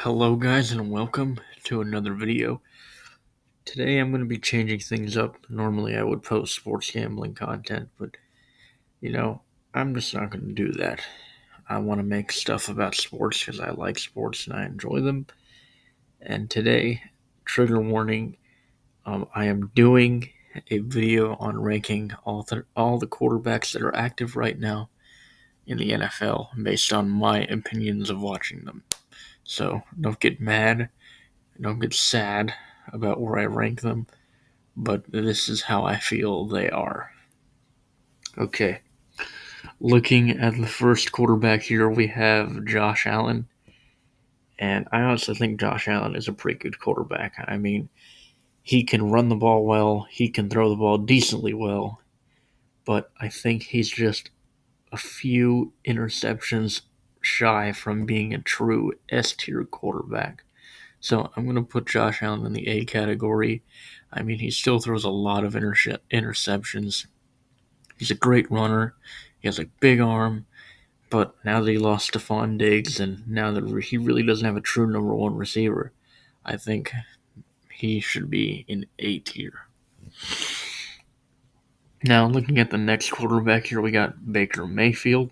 Hello guys and welcome to another video. Today I'm going to be changing things up. Normally I would post sports gambling content, but I'm just not going to do that. I want to make stuff about sports because I like sports and I enjoy them. And today, trigger warning, I am doing a video on ranking all the quarterbacks that are active right now in the NFL based on my opinions of watching them. So don't get mad. Don't get sad about where I rank them, but this is how I feel they are. Okay, looking at the first quarterback here, we have Josh Allen, and I honestly think Josh Allen is a pretty good quarterback. I mean, he can run the ball well, he can throw the ball decently well, but I think he's just a few interceptions shy from being a true S tier quarterback. So I'm going to put Josh Allen in the A category. I mean, he still throws a lot of interceptions. He's a great runner. He has a big arm. But now that he lost Stephon Diggs and now that he really doesn't have a true number one receiver, I think he should be in A tier. Now, looking at the next quarterback here, we got Baker Mayfield.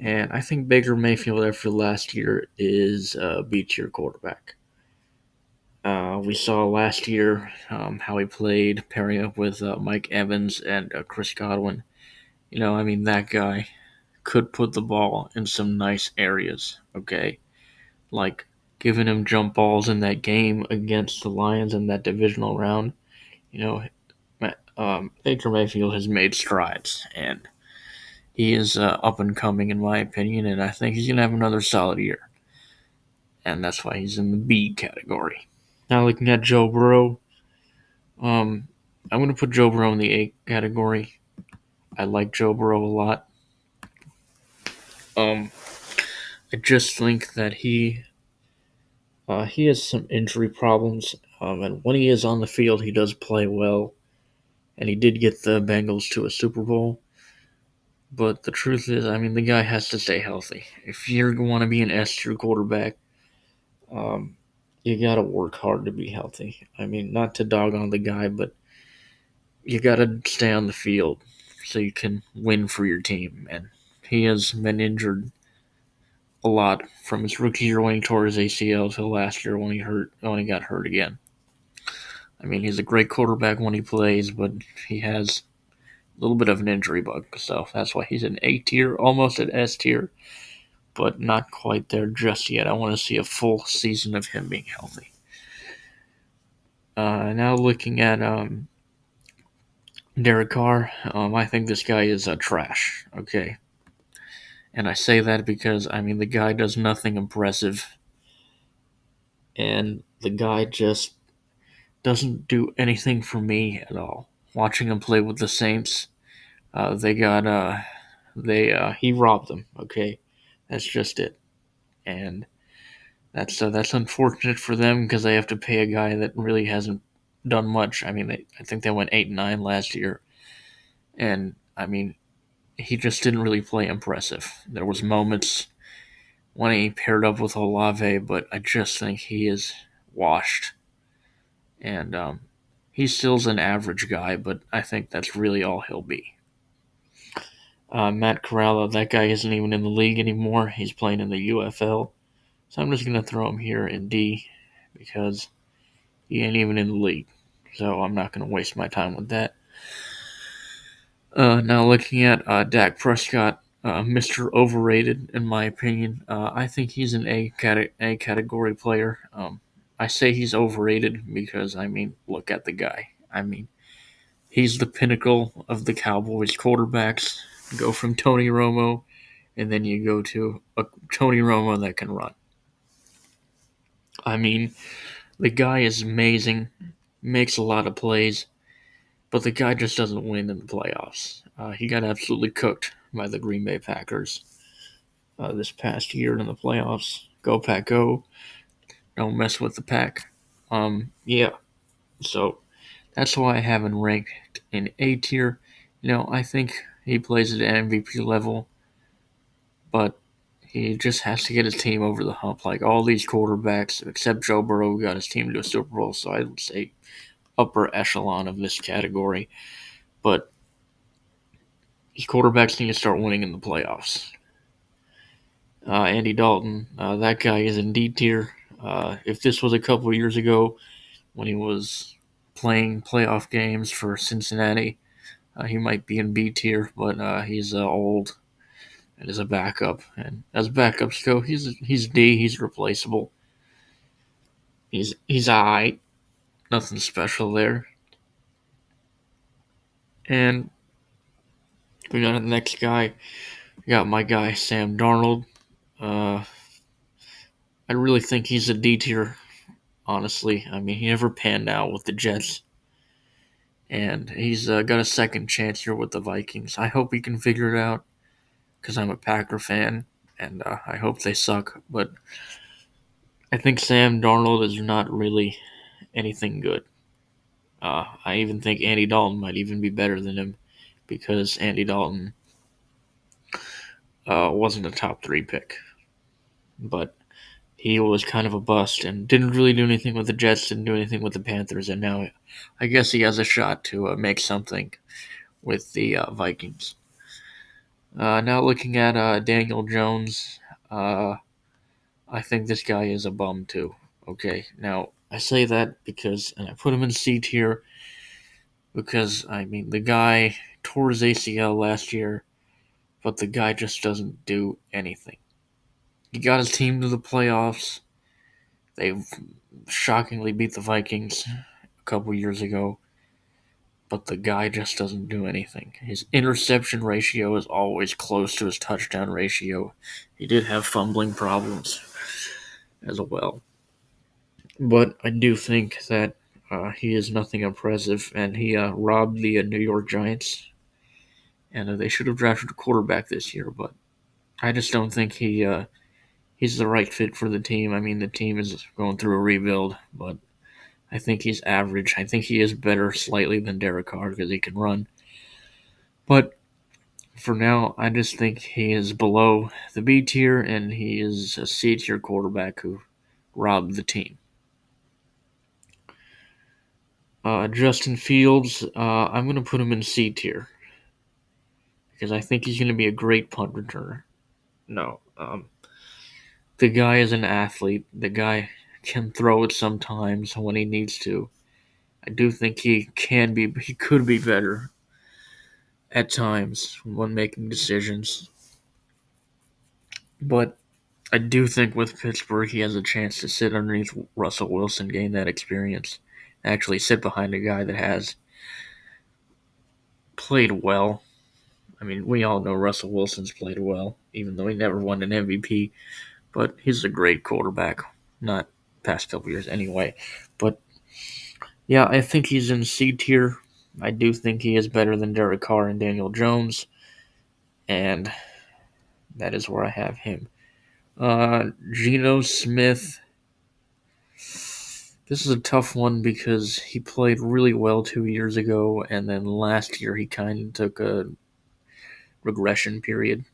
And I think Baker Mayfield after last year is a B tier quarterback. We saw last year how he played pairing up with Mike Evans and Chris Godwin. That guy could put the ball in some nice areas, okay? Like giving him jump balls in that game against the Lions in that divisional round. You know, Baker Mayfield has made strides, and he is up and coming, in my opinion, and I think he's going to have another solid year. And that's why he's in the B category. Now, looking at Joe Burrow, I'm going to put Joe Burrow in the A category. I like Joe Burrow a lot. I just think that he has some injury problems, and when he is on the field, he does play well, and he did get the Bengals to a Super Bowl. But the truth is, the guy has to stay healthy. If you want to be an S tier quarterback, um, you got to work hard to be healthy. Not to dog on the guy, but you got to stay on the field so you can win for your team. And he has been injured a lot from his rookie year when he tore his ACL to last year when he got hurt again. He's a great quarterback when he plays, but he has a little bit of an injury bug, so that's why he's an A tier, almost at S tier, but not quite there just yet. I want to see a full season of him being healthy. Now looking at Derek Carr, I think this guy is trash. Okay, and I say that because the guy does nothing impressive, and the guy just doesn't do anything for me at all. Watching him play with the Saints, they got he robbed them. Okay, that's just it, and that's unfortunate for them because they have to pay a guy that really hasn't done much. I think they went 8-9 last year, and he just didn't really play impressive. There was moments when he paired up with Olave, but I just think he is washed, and he still's an average guy, but I think that's really all he'll be. Matt Corral, that guy isn't even in the league anymore. He's playing in the UFL. So I'm just going to throw him here in D because he ain't even in the league. So I'm not going to waste my time with that. Now looking at Dak Prescott, Mr. Overrated, in my opinion. I think he's an A category player. I say he's overrated because, look at the guy. He's the pinnacle of the Cowboys quarterbacks. Go from Tony Romo, and then you go to a Tony Romo that can run. The guy is amazing, makes a lot of plays, but the guy just doesn't win in the playoffs. He got absolutely cooked by the Green Bay Packers this past year in the playoffs. Go Pack, go! Don't mess with the pack. Yeah. So that's why I have him ranked in A tier. I think he plays at an MVP level, but He just has to get his team over the hump. Like all these quarterbacks, except Joe Burrow, got his team to a Super Bowl. So I would say upper echelon of this category. But these quarterbacks need to start winning in the playoffs. Andy Dalton, that guy is in D tier. If this was a couple years ago when he was playing playoff games for Cincinnati, he might be in B tier, but he's old and is a backup. And as backups go, he's D. He's replaceable. He's alright. Nothing special there. And we got the next guy. We got my guy Sam Darnold. Uh, I really think he's a D tier. Honestly, I mean he never panned out with the Jets, and he's got a second chance here with the Vikings. I hope he can figure it out because I'm a Packer fan, and I hope they suck. But I think Sam Darnold is not really anything good. I even think Andy Dalton might even be better than him because Andy Dalton wasn't a top 3 pick, but he was kind of a bust and didn't really do anything with the Jets, didn't do anything with the Panthers, and now I guess he has a shot to make something with the Vikings. Now looking at Daniel Jones, uh, I think this guy is a bum too. Okay, now I say that because, and I put him in C tier because I mean the guy tore his ACL last year, but the guy just doesn't do anything. He got his team to the playoffs. They shockingly beat the Vikings a couple years ago, but the guy just doesn't do anything. His interception ratio is always close to his touchdown ratio. He did have fumbling problems as well. But I do think that he is nothing impressive, and he robbed the New York Giants, and they should have drafted a quarterback this year, but I just don't think he's the right fit for the team. I mean, the team is going through a rebuild, but I think he's average. I think he is better slightly than Derek Carr because he can run. But for now, I just think he is below the B tier, and he is a C tier quarterback who robbed the team. Justin Fields, I'm going to put him in C tier because I think he's going to be a great punt returner. No, the guy is an athlete. The guy can throw it sometimes when he needs to. I do think he could be better at times when making decisions. But I do think with Pittsburgh, he has a chance to sit underneath Russell Wilson, gain that experience, actually sit behind a guy that has played well. I mean, we all know Russell Wilson's played well, even though he never won an MVP. But he's a great quarterback. Not past couple years anyway. But yeah, I think he's in C tier. I do think he is better than Derek Carr and Daniel Jones, and that is where I have him. Geno Smith. This is a tough one because he played really well 2 years ago, and then last year he kind of took a regression period.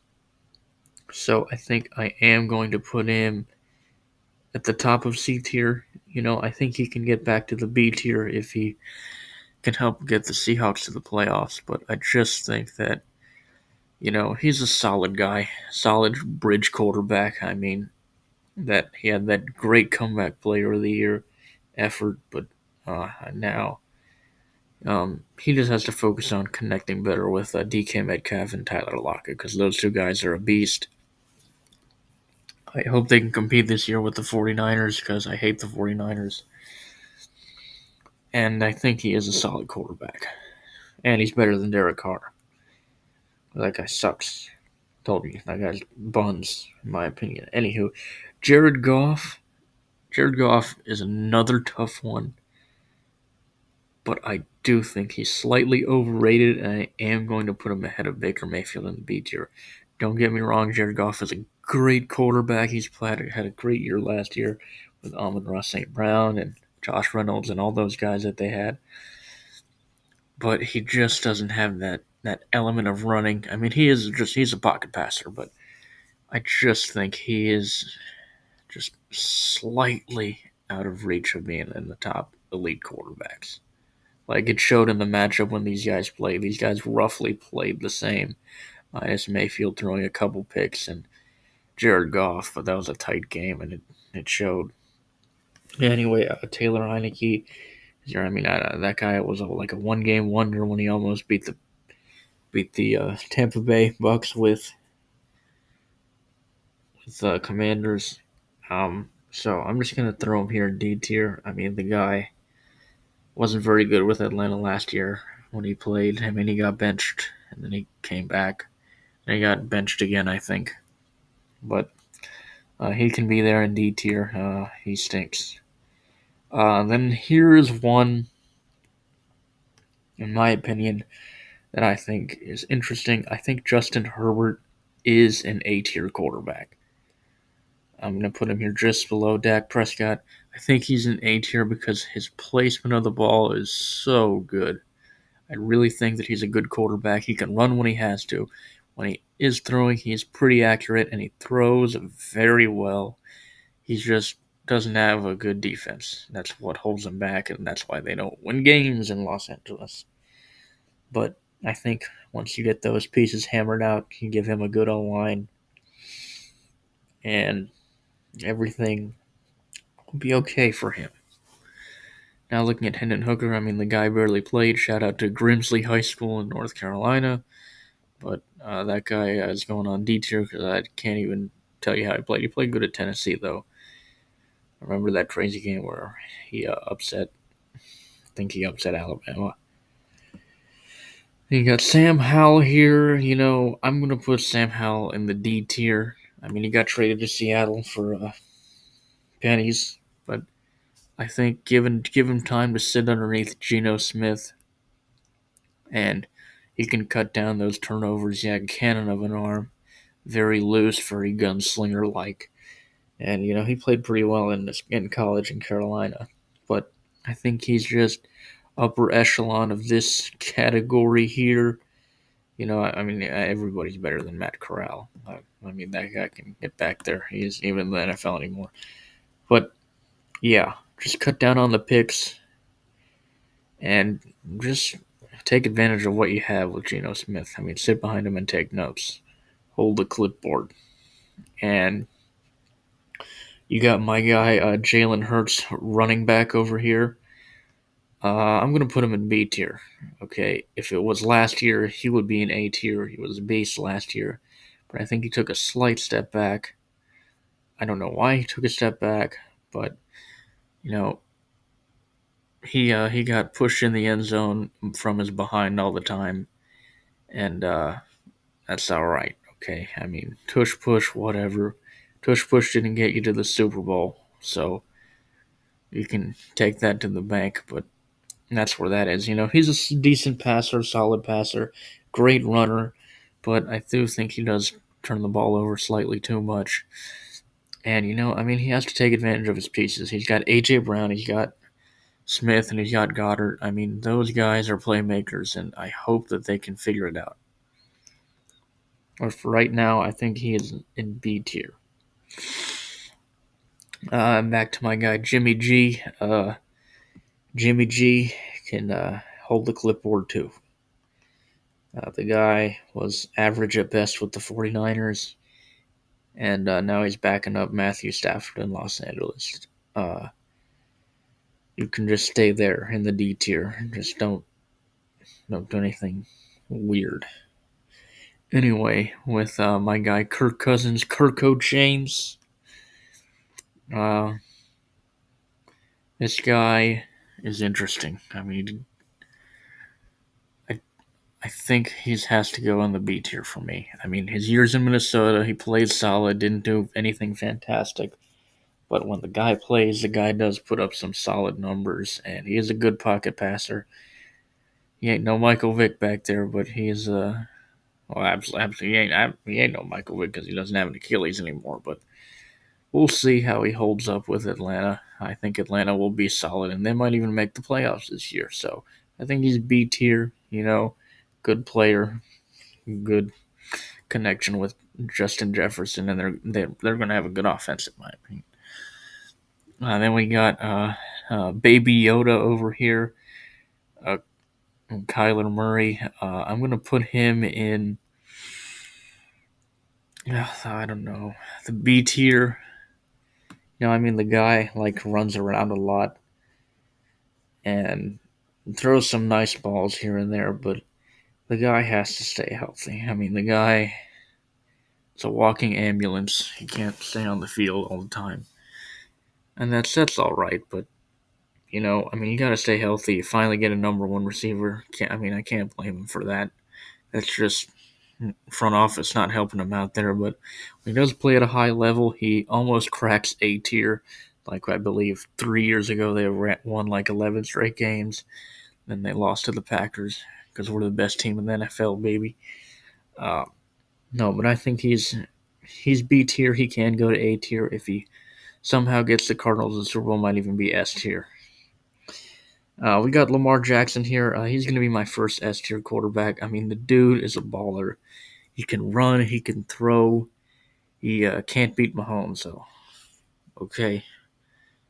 So I think I am going to put him at the top of C tier. I think he can get back to the B tier if he can help get the Seahawks to the playoffs. But I just think that, he's a solid guy, solid bridge quarterback. I mean, that he had that great comeback player of the year effort, but now he just has to focus on connecting better with DK Metcalf and Tyler Lockett because those two guys are a beast. I hope they can compete this year with the 49ers because I hate the 49ers. And I think he is a solid quarterback. And he's better than Derek Carr. That guy sucks. Told you, that guy's buns, in my opinion. Anywho, Jared Goff. Jared Goff is another tough one. But I do think he's slightly overrated, and I am going to put him ahead of Baker Mayfield in the B tier. Don't get me wrong, Jared Goff is a great quarterback. He's had a great year last year with Amon-Ra St. Brown and Josh Reynolds and all those guys that they had. But he just doesn't have that element of running. I mean, he's a pocket passer, but I just think he is just slightly out of reach of being in the top elite quarterbacks. Like it showed in the matchup when these guys played. These guys roughly played the same, minus Mayfield throwing a couple picks and Jared Goff, but that was a tight game and it showed. Anyway, Taylor Heineke, that guy was like a one-game wonder when he almost beat the Tampa Bay Bucks with Commanders. So I'm just gonna throw him here in D tier. I mean, the guy wasn't very good with Atlanta last year when he played. I mean, he got benched and then he came back and he got benched again, I think. But he can be there in D tier. He stinks. Then here is one, in my opinion, that I think is interesting. I think Justin Herbert is an A tier quarterback. I'm going to put him here just below Dak Prescott. I think he's an A tier because his placement of the ball is so good. I really think that he's a good quarterback. He can run when he has to. When he is throwing, he's pretty accurate and he throws very well. He just doesn't have a good defense. That's what holds him back, and that's why they don't win games in Los Angeles. But I think once you get those pieces hammered out, you give him a good O line, and everything will be okay for him. Now looking at Hendon Hooker, I mean the guy barely played. Shout out to Grimsley High School in North Carolina, but that guy is going on D tier because I can't even tell you how he played. He played good at Tennessee though. I remember that crazy game where he upset. I think he upset Alabama. You got Sam Howell here. I'm going to put Sam Howell in the D tier. I mean, he got traded to Seattle for pennies, but I think give him time to sit underneath Geno Smith, and he can cut down those turnovers. He had cannon of an arm, very loose, very gunslinger like, and he played pretty well in college in Carolina. But I think he's just upper echelon of this category here. I mean, everybody's better than Matt Corral. I mean, that guy can get back there. He isn't even in the NFL anymore. But yeah, just cut down on the picks and just take advantage of what you have with Geno Smith. I mean, sit behind him and take notes. Hold the clipboard. And you got my guy, Jalen Hurts, running back over here. I'm going to put him in B tier. Okay, if it was last year, he would be in A tier. He was a beast last year. But I think he took a slight step back. I don't know why he took a step back, but, you know, he got pushed in the end zone from his behind all the time, and that's all right. Okay, I mean, tush push, whatever. Tush push didn't get you to the Super Bowl, so you can take that to the bank. But that's where that is. He's a decent passer, solid passer, great runner, but I do think he does turn the ball over slightly too much. And I mean, he has to take advantage of his pieces. He's got AJ Brown, he's got Smith, and he's got Goddard. I mean, those guys are playmakers, and I hope that they can figure it out. Or for right now, I think he is in B tier. Back to my guy Jimmy G. Jimmy G can hold the clipboard too. The guy was average at best with the 49ers, and now he's backing up Matthew Stafford in Los Angeles. You can just stay there in the D tier. Just don't do anything weird. Anyway, with my guy Kirk Cousins, Kirko James. This guy is interesting. I mean, I think he has to go on the B tier for me. I mean, his years in Minnesota, he played solid, didn't do anything fantastic. But when the guy plays, the guy does put up some solid numbers, and he is a good pocket passer. He ain't no Michael Vick back there, but he is well, absolutely he ain't no Michael Vick because he doesn't have an Achilles anymore. But we'll see how he holds up with Atlanta. I think Atlanta will be solid, and they might even make the playoffs this year. So I think he's B tier. Good player, good connection with Justin Jefferson, and they're going to have a good offense, in my opinion. Then we got Baby Yoda over here, uh, Kyler Murray. I'm going to put him in. I don't know, the B tier. I mean, the guy runs around a lot and throws some nice balls here and there, but the guy has to stay healthy. I mean, the guy is a walking ambulance. He can't stay on the field all the time, and that's all right. But I mean, you got to stay healthy. You finally get a number one receiver. I can't blame him for that. That's just front office not helping him out there. But when he does play at a high level, he almost cracks A tier. Like I believe 3 years ago, they won 11 straight games. Then they lost to the Packers because we're the best team in the NFL, baby. Uh, no, but I think he's B tier. He can go to A tier if he somehow gets the Cardinals. The Super Bowl might even be S tier. We got Lamar Jackson here. He's going to be my first S tier quarterback. I mean, the dude is a baller. He can run. He can throw. He can't beat Mahomes. So, okay,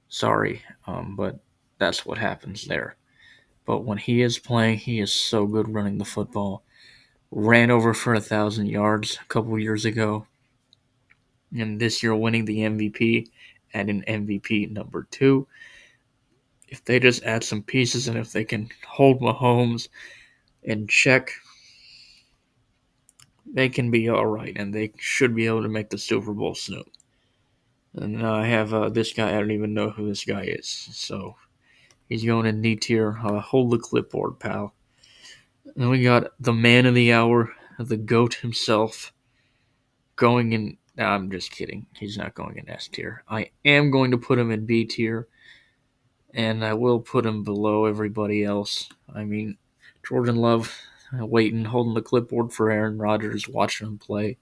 sorry, but that's what happens there. But when he is playing, he is so good running the football. Ran over for 1,000 yards a couple years ago, and this year winning the MVP and an MVP number 2. If they just add some pieces and if they can hold Mahomes in check, they can be all right, and they should be able to make the Super Bowl soon. And I have this guy. I don't even know who this guy is, so he's going in D tier. Hold the clipboard, pal. Then we got the man of the hour, the GOAT himself, going in. Nah, I'm just kidding. He's not going in S tier. I am going to put him in B tier, and I will put him below everybody else. I mean, Jordan Love, waiting, holding the clipboard for Aaron Rodgers, watching him play.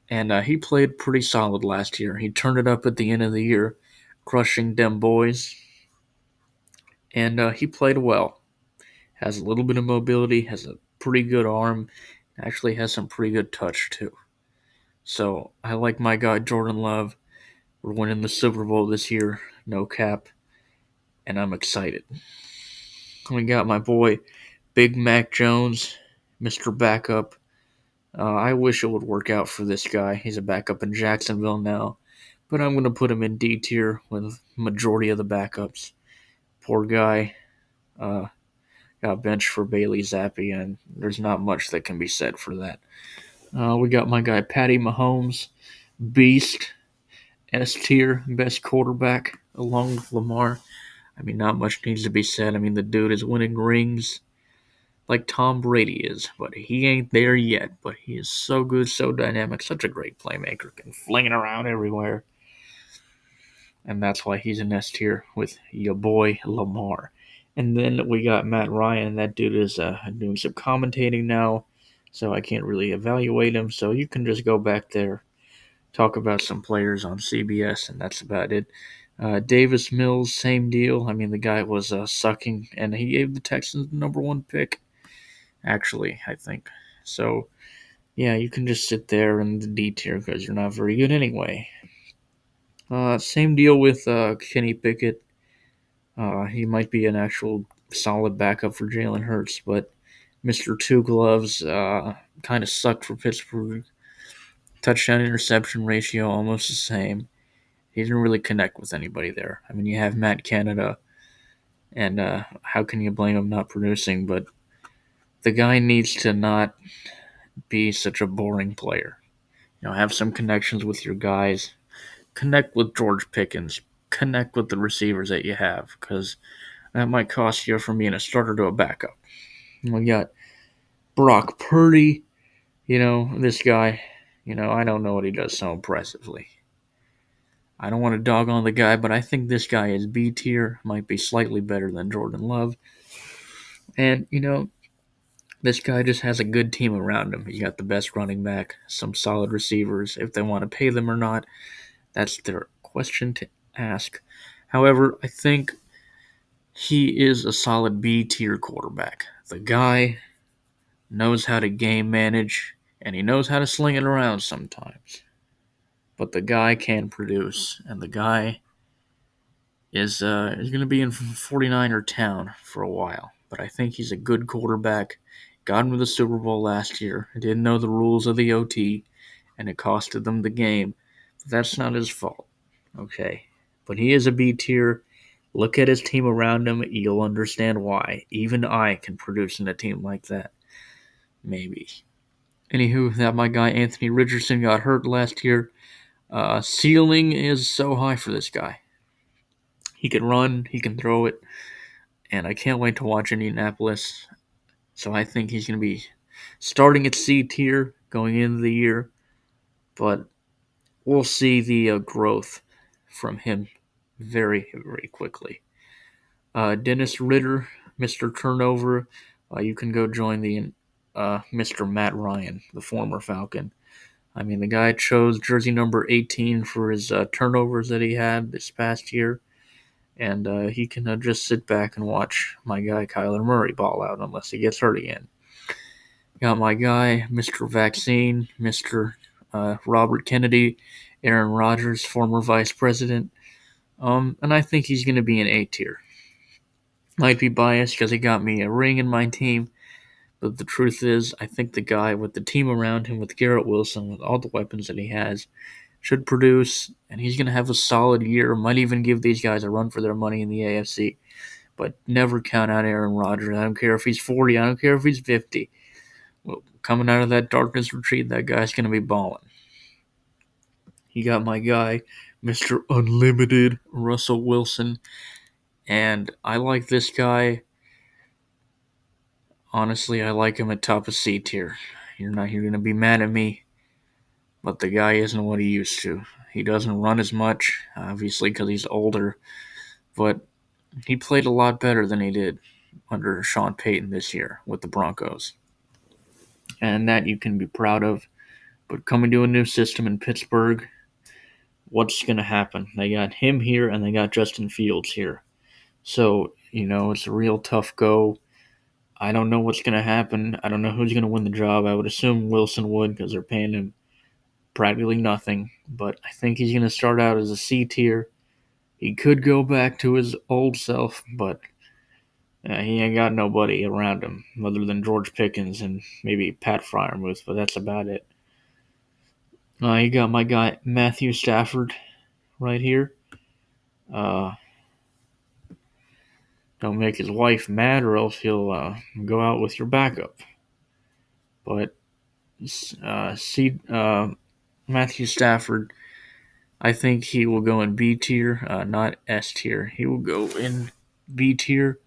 And he played pretty solid last year. He turned it up at the end of the year, crushing them boys, and he played well. Has a little bit of mobility, has a pretty good arm, actually has some pretty good touch too. So I like my guy Jordan Love. We're winning the Super Bowl this year, no cap, and I'm excited. We got my boy Big Mac Jones, Mr. Backup. I wish it would work out for this guy. He's a backup in Jacksonville now, but I'm going to put him in D tier with majority of the backups. Poor guy got benched for Bailey Zappi, and there's not much that can be said for that. We got my guy Patty Mahomes, beast, S tier, best quarterback along with Lamar. I mean, not much needs to be said. I mean, the dude is winning rings like Tom Brady is, but he ain't there yet. But he is so good, so dynamic, such a great playmaker, can fling it around everywhere. And that's why he's in S tier with your boy Lamar. And then we got Matt Ryan. That dude is doing some commentating now, so I can't really evaluate him. So you can just go back there, talk about some players on CBS, and that's about it. Davis Mills, same deal. I mean, the guy was sucking, and he gave the Texans the number 1 pick, actually, I think. So, yeah, you can just sit there in the D tier because you're not very good anyway. Same deal with Kenny Pickett. He might be an actual solid backup for Jalen Hurts, but Mr. Two Gloves kind of sucked for Pittsburgh. Touchdown interception ratio almost the same. He didn't really connect with anybody there. I mean, you have Matt Canada, and how can you blame him not producing? But the guy needs to not be such a boring player. Have some connections with your guys. Connect with George Pickens. Connect with the receivers that you have, because that might cost you from being a starter to a backup. We got Brock Purdy. This guy, I don't know what he does so impressively. I don't want to dog on the guy, but I think this guy is B tier, might be slightly better than Jordan Love. And, this guy just has a good team around him. He got the best running back, some solid receivers. If they want to pay them or not, that's their question to ask. However, I think he is a solid B tier quarterback. The guy knows how to game manage and he knows how to sling it around sometimes. But the guy can produce, and the guy is going to be in 49er town for a while. But I think he's a good quarterback. Got him to the Super Bowl last year. Didn't know the rules of the OT, and it costed them the game. But that's not his fault. Okay. But he is a B tier. Look at his team around him. You'll understand why. Even I can produce in a team like that. Maybe. Anywho, that my guy Anthony Richardson got hurt last year. Ceiling is so high for this guy. He can run, he can throw it, and I can't wait to watch Indianapolis. So I think he's going to be starting at C tier going into the year, but we'll see the growth from him very, very quickly. Dennis Ritter, Mr. Turnover, you can go join the Mr. Matt Ryan, the former Falcon. I mean, the guy chose jersey number 18 for his turnovers that he had this past year, and he can just sit back and watch my guy Kyler Murray ball out unless he gets hurt again. Got my guy, Mr. Vaccine, Mr. Robert Kennedy, Aaron Rodgers, former vice president, and I think he's going to be an A tier. Might be biased because he got me a ring in my team, but the truth is, I think the guy with the team around him, with Garrett Wilson, with all the weapons that he has, should produce, and he's going to have a solid year. Might even give these guys a run for their money in the AFC. But never count out Aaron Rodgers. I don't care if he's 40. I don't care if he's 50. Well, coming out of that darkness retreat, that guy's going to be balling. You got my guy, Mr. Unlimited, Russell Wilson. And I like this guy. Honestly, I like him at top of C tier. You're going to be mad at me, but the guy isn't what he used to. He doesn't run as much, obviously, because he's older, but he played a lot better than he did under Sean Payton this year with the Broncos. And that you can be proud of. But coming to a new system in Pittsburgh, what's going to happen? They got him here and they got Justin Fields here. So, it's a real tough go. I don't know what's going to happen. I don't know who's going to win the job. I would assume Wilson would because they're paying him practically nothing. But I think he's going to start out as a C tier. He could go back to his old self, but he ain't got nobody around him other than George Pickens and maybe Pat Freiermuth, but that's about it. You got my guy Matthew Stafford right here. Don't make his wife mad, or else he'll go out with your backup. But Matthew Stafford, I think he will go in B tier, not S tier. He will go in B tier,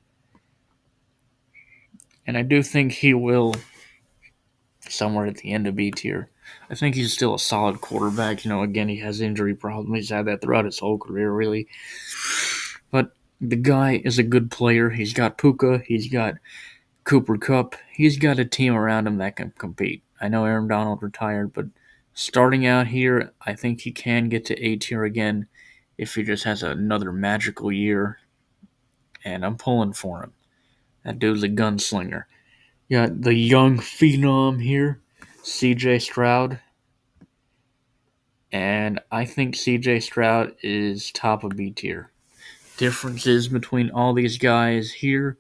and I do think he will somewhere at the end of B tier. I think he's still a solid quarterback. Again, he has injury problems. He's had that throughout his whole career, really. But the guy is a good player. He's got Puka. He's got Cooper Kupp. He's got a team around him that can compete. I know Aaron Donald retired, but starting out here, I think he can get to A tier again if he just has another magical year. And I'm pulling for him. That dude's a gunslinger. Got the young phenom here, C.J. Stroud. And I think C.J. Stroud is top of B tier. Differences between all these guys here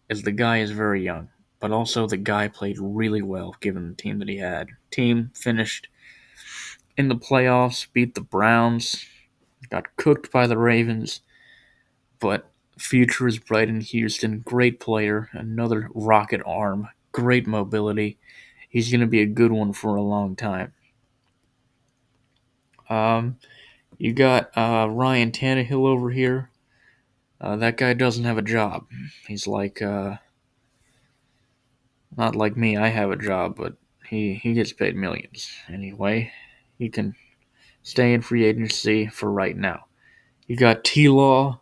is the guy is very young, but also the guy played really well given the team that he had. Team finished in the playoffs, beat the Browns, got cooked by the Ravens, but future is bright in Houston. Great player, another rocket arm, great mobility. He's going to be a good one for a long time. You got Ryan Tannehill over here. That guy doesn't have a job. He's like, not like me, I have a job, but he gets paid millions. Anyway, he can stay in free agency for right now. You got T-Law,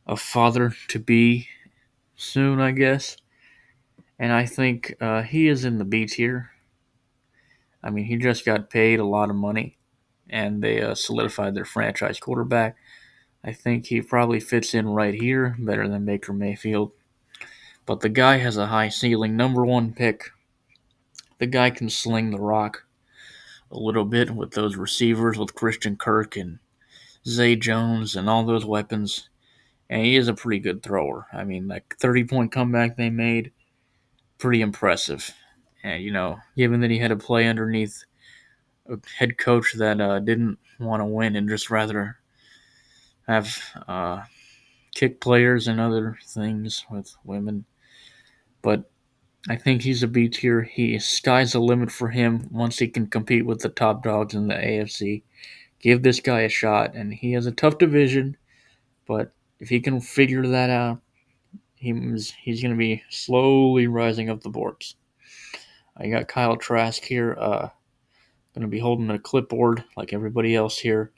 a father-to-be soon, I guess. And I think he is in the B tier. I mean, he just got paid a lot of money, and they solidified their franchise quarterback. I think he probably fits in right here, better than Baker Mayfield. But the guy has a high ceiling. Number one pick the guy can sling the rock a little bit with those receivers, with Christian Kirk and Zay Jones and all those weapons. And he is a pretty good thrower. I mean, that 30-point comeback they made, pretty impressive. And, given that he had to play underneath a head coach that didn't want to win and just rather have kick players and other things with women. But I think he's a B tier. Sky's the limit for him once he can compete with the top dogs in the AFC. Give this guy a shot, and he has a tough division, but if he can figure that out, he's going to be slowly rising up the boards. I got Kyle Trask here, going to be holding a clipboard like everybody else here.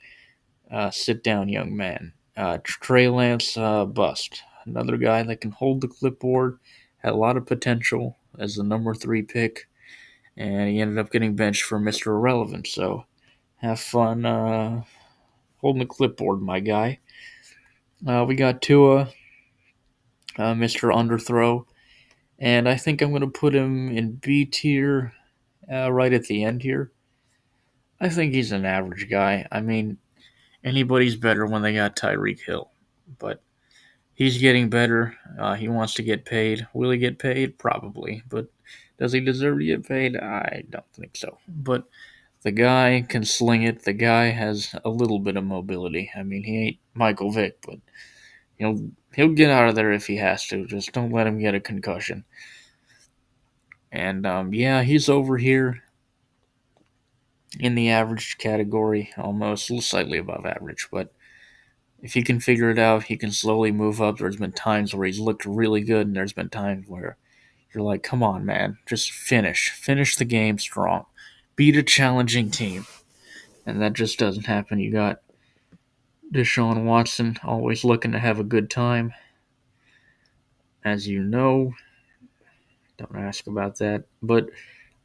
Sit down, young man. Trey Lance, bust. Another guy that can hold the clipboard, had a lot of potential as the number 3 pick, and he ended up getting benched for Mr. Irrelevant. So have fun holding the clipboard, my guy. We got Tua, Mr. Underthrow, and I think I'm going to put him in B tier right at the end here. I think he's an average guy. I mean, anybody's better when they got Tyreek Hill, but he's getting better. He wants to get paid. Will he get paid? Probably, but does he deserve to get paid? I don't think so. But the guy can sling it. The guy has a little bit of mobility. I mean, he ain't Michael Vick, but he'll get out of there if he has to. Just don't let him get a concussion. And yeah, he's over here in the average category, almost slightly above average. But if he can figure it out, he can slowly move up. There's been times where he's looked really good, and there's been times where you're like, come on, man, just finish the game strong, beat a challenging team, and that just doesn't happen. You got Deshaun Watson always looking to have a good time, as you know. Don't ask about that, but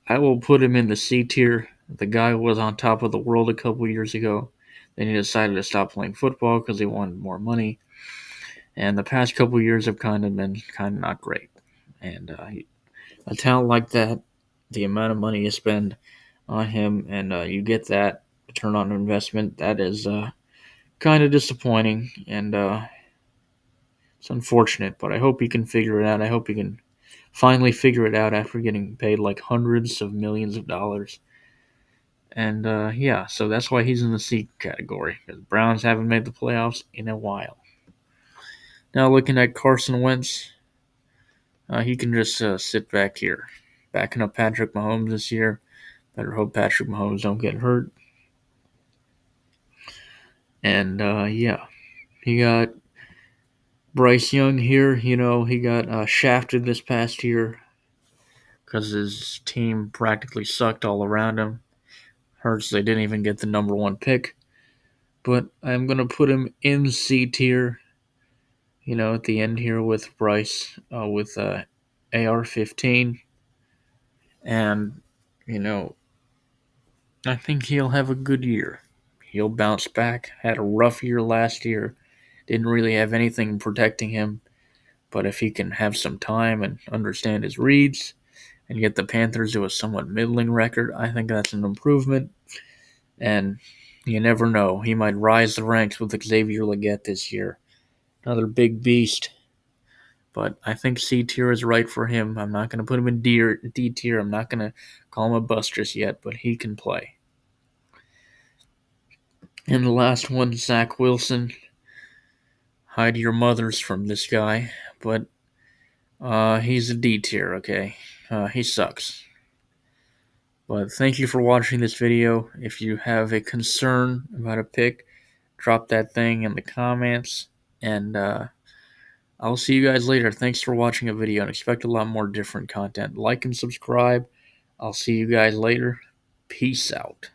I will put him in the C tier. The guy was on top of the world a couple years ago. Then he decided to stop playing football because he wanted more money. And the past couple years have kind of been not great. And a talent like that, the amount of money you spend on him, and you get that return on investment, that is kind of disappointing. And it's unfortunate, but I hope he can figure it out. I hope he can finally figure it out after getting paid like hundreds of millions of dollars. And yeah, so that's why he's in the C category, because Browns haven't made the playoffs in a while. Now looking at Carson Wentz, he can just sit back here, backing up Patrick Mahomes this year. Better hope Patrick Mahomes don't get hurt. And yeah, he got Bryce Young here. He got shafted this past year because his team practically sucked all around him. Hurts they didn't even get the number 1 pick. But I'm going to put him in C tier, at the end here with Bryce, with AR-15. And, I think he'll have a good year. He'll bounce back. Had a rough year last year. Didn't really have anything protecting him. But if he can have some time and understand his reads and get the Panthers to a somewhat middling record, I think that's an improvement. And you never know. He might rise the ranks with Xavier Legette this year. Another big beast. But I think C tier is right for him. I'm not going to put him in D tier. I'm not going to call him a bust just yet, but he can play. And the last one, Zach Wilson. Hide your mothers from this guy. But he's a D tier, okay? He sucks. But thank you for watching this video. If you have a concern about a pick, drop that thing in the comments. And I'll see you guys later. Thanks for watching a video, and expect a lot more different content. Like and subscribe. I'll see you guys later. Peace out.